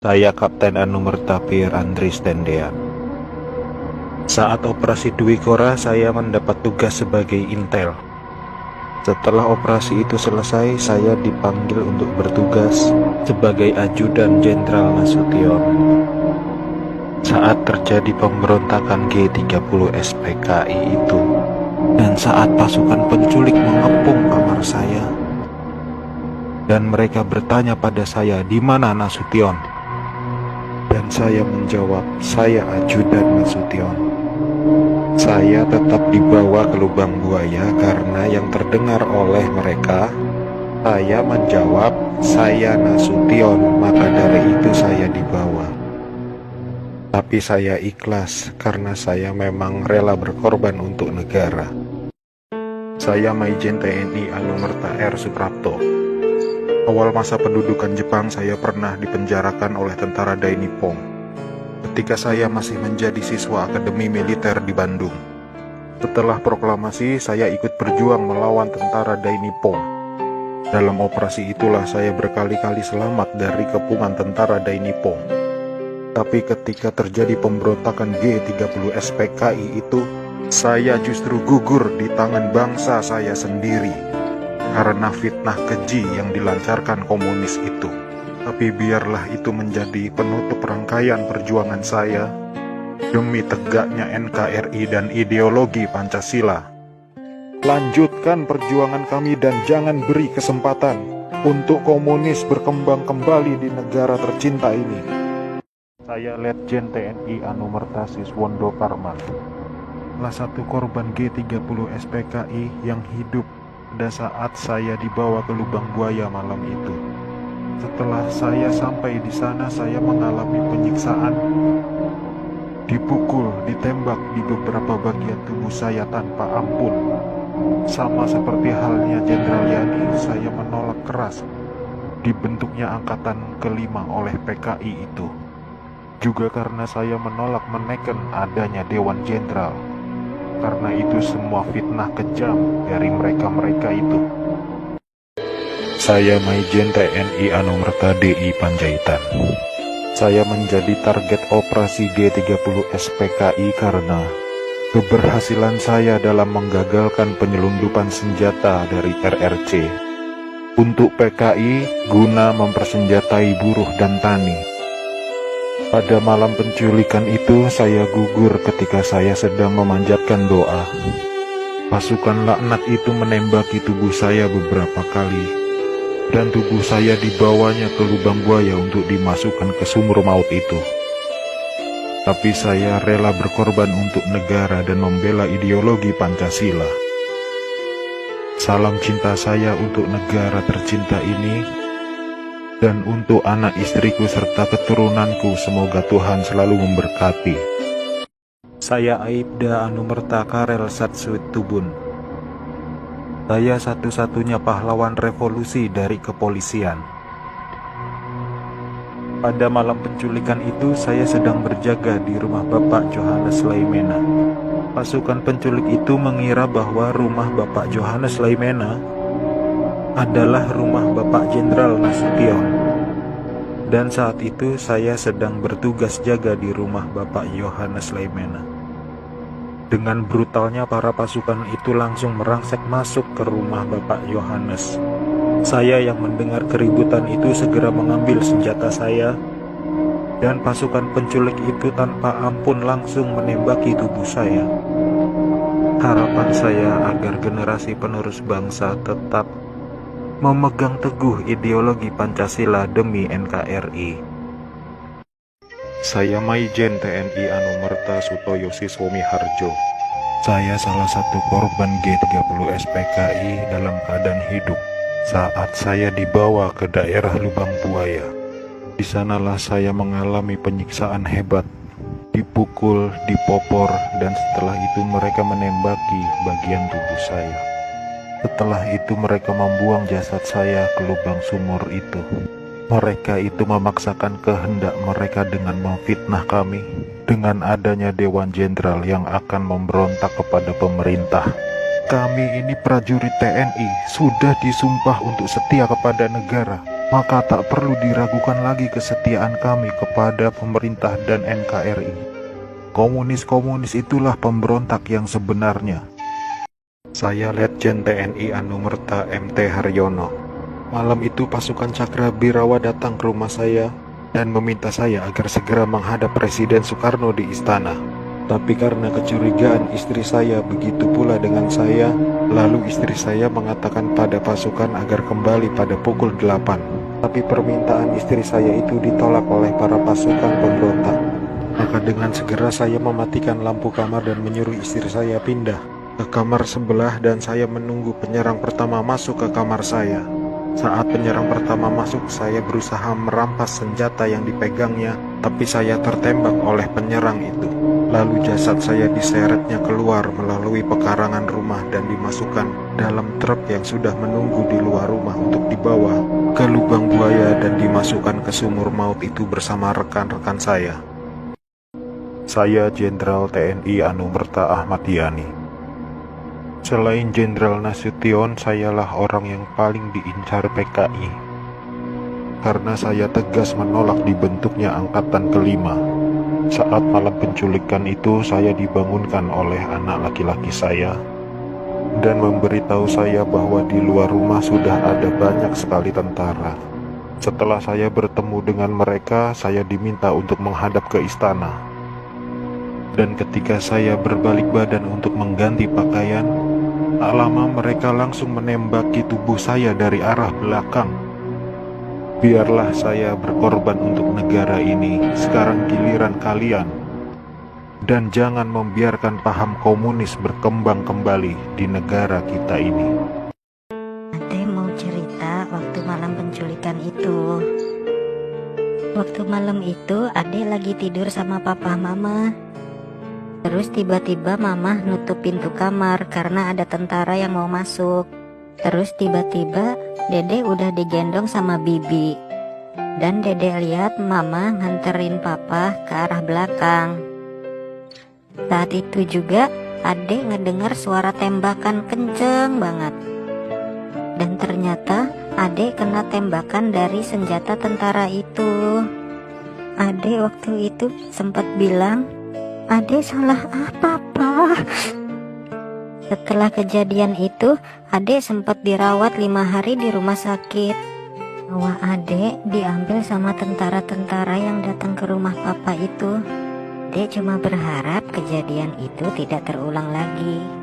Saya Kapten Anumerta Pier Andris Tendean. Saat operasi Dwi Kora, saya mendapat tugas sebagai intel. Setelah operasi itu selesai, saya dipanggil untuk bertugas sebagai ajudan Jenderal Nasution. Saat terjadi pemberontakan G30 SPKI itu, dan saat pasukan penculik mengepung kamar saya, dan mereka bertanya pada saya, "Di mana Nasution?" Dan saya menjawab, "Saya ajudan Nasution." Saya tetap dibawa ke lubang buaya karena yang terdengar oleh mereka, saya menjawab, "Saya Nasution," maka dari itu saya dibawa. Tapi saya ikhlas karena saya memang rela berkorban untuk negara. Saya Maijen TNI Anumerta R. Suprapto. Awal masa pendudukan Jepang, saya pernah dipenjarakan oleh tentara Dai Nippon ketika saya masih menjadi siswa Akademi Militer di Bandung. Setelah proklamasi, saya ikut berjuang melawan tentara Dai Nippon. Dalam operasi itulah saya berkali-kali selamat dari kepungan tentara Dai Nippon. Tapi ketika terjadi pemberontakan G30 SPKI itu, saya justru gugur di tangan bangsa saya sendiri karena fitnah keji yang dilancarkan komunis itu. Tapi biarlah itu menjadi penutup rangkaian perjuangan saya demi tegaknya NKRI dan ideologi Pancasila. Lanjutkan perjuangan kami dan jangan beri kesempatan untuk komunis berkembang kembali di negara tercinta ini. Saya Letjen TNI Anumerta Siswondo Parman, salah satu korban G30 SPKI yang hidup pada saat saya dibawa ke lubang buaya malam itu. Setelah saya sampai di sana, saya mengalami penyiksaan, dipukul, ditembak di beberapa bagian tubuh saya tanpa ampun. Sama seperti halnya Jenderal Yani, saya menolak keras dibentuknya angkatan kelima oleh PKI itu. Juga karena saya menolak menekan adanya Dewan Jenderal. Karena itu semua fitnah kejam dari mereka-mereka itu. Saya Maijen TNI Anumerta DI Panjaitan. Saya menjadi target operasi G30 SPKI karena keberhasilan saya dalam menggagalkan penyelundupan senjata dari RRC untuk PKI guna mempersenjatai buruh dan tani. Pada malam penculikan itu, saya gugur ketika saya sedang memanjatkan doa. Pasukan laknat itu menembaki tubuh saya beberapa kali, dan tubuh saya dibawanya ke lubang buaya untuk dimasukkan ke sumur maut itu. Tapi saya rela berkorban untuk negara dan membela ideologi Pancasila. Salam cinta saya untuk negara tercinta ini, dan untuk anak istriku serta keturunanku, semoga Tuhan selalu memberkati. Saya Aibda Anumerta Karel Satsuit Tubun. Saya satu-satunya pahlawan revolusi dari kepolisian. Pada malam penculikan itu, saya sedang berjaga di rumah Bapak Johannes Laimena. Pasukan penculik itu mengira bahwa rumah Bapak Johannes Laimena adalah rumah Bapak Jenderal Nasution. Dan saat itu saya sedang bertugas jaga di rumah Bapak Johannes Laimena. Dengan brutalnya para pasukan itu langsung merangsek masuk ke rumah Bapak Johannes. Saya yang mendengar keributan itu segera mengambil senjata saya, dan pasukan penculik itu tanpa ampun langsung menembaki tubuh saya. Harapan saya agar generasi penerus bangsa tetap memegang teguh ideologi Pancasila demi NKRI. Saya Maijen TNI Anumerta Sutoyo Siswomi Harjo. Saya salah satu korban G30 SPKI dalam keadaan hidup saat saya dibawa ke daerah lubang buaya. Di sanalah saya mengalami penyiksaan hebat, dipukul, dipopor, dan setelah itu mereka menembaki bagian tubuh saya. Setelah itu mereka membuang jasad saya ke lubang sumur itu. Mereka itu memaksakan kehendak mereka dengan memfitnah kami dengan adanya Dewan Jenderal yang akan memberontak kepada pemerintah. Kami ini prajurit TNI, sudah disumpah untuk setia kepada negara. maka tak perlu diragukan lagi kesetiaan kami kepada pemerintah dan NKRI. Komunis-komunis itulah pemberontak yang sebenarnya. Saya Letjen TNI Anumerta MT Haryono. Malam itu pasukan Cakrabirawa datang ke rumah saya dan meminta saya agar segera menghadap Presiden Soekarno di istana. Tapi karena kecurigaan istri saya, begitu pula dengan saya, lalu istri saya mengatakan pada pasukan agar kembali pada pukul 8. Tapi permintaan istri saya itu ditolak oleh para pasukan pemberontak. Maka dengan segera saya mematikan lampu kamar dan menyuruh istri saya pindah ke kamar sebelah, dan saya menunggu penyerang pertama masuk ke kamar saya. Saat penyerang pertama masuk, saya berusaha merampas senjata yang dipegangnya, tapi saya tertembak oleh penyerang itu. Lalu jasad saya diseretnya keluar melalui pekarangan rumah dan dimasukkan dalam truk yang sudah menunggu di luar rumah untuk dibawa ke lubang buaya dan dimasukkan ke sumur maut itu bersama rekan-rekan saya. Saya Jenderal TNI Anumerta Ahmad Yani. Selain Jenderal Nasution, sayalah orang yang paling diincar PKI. Karena saya tegas menolak dibentuknya Angkatan Kelima. Saat malam penculikan itu, saya dibangunkan oleh anak laki-laki saya dan memberitahu saya bahwa di luar rumah sudah ada banyak sekali tentara. Setelah saya bertemu dengan mereka, saya diminta untuk menghadap ke istana. Dan ketika saya berbalik badan untuk mengganti pakaian, tak lama mereka langsung menembaki tubuh saya dari arah belakang. Biarlah saya berkorban untuk negara ini, sekarang giliran kalian. Dan jangan membiarkan paham komunis berkembang kembali di negara kita ini. Ade mau cerita waktu malam penculikan itu. Waktu malam itu Ade lagi tidur sama papa mama. Terus tiba-tiba mama nutup pintu kamar karena ada tentara yang mau masuk. Terus tiba-tiba Dede udah digendong sama bibi. Dan Dede lihat mama nganterin papa ke arah belakang. Saat itu juga Ade ngedengar suara tembakan kenceng banget. Dan ternyata Ade kena tembakan dari senjata tentara itu. Ade waktu itu sempat bilang, "Ade salah apa, Pak?" Setelah kejadian itu, Ade sempat dirawat 5 hari di rumah sakit. Nyawa Ade diambil sama tentara-tentara yang datang ke rumah papa itu. Ade cuma berharap kejadian itu tidak terulang lagi.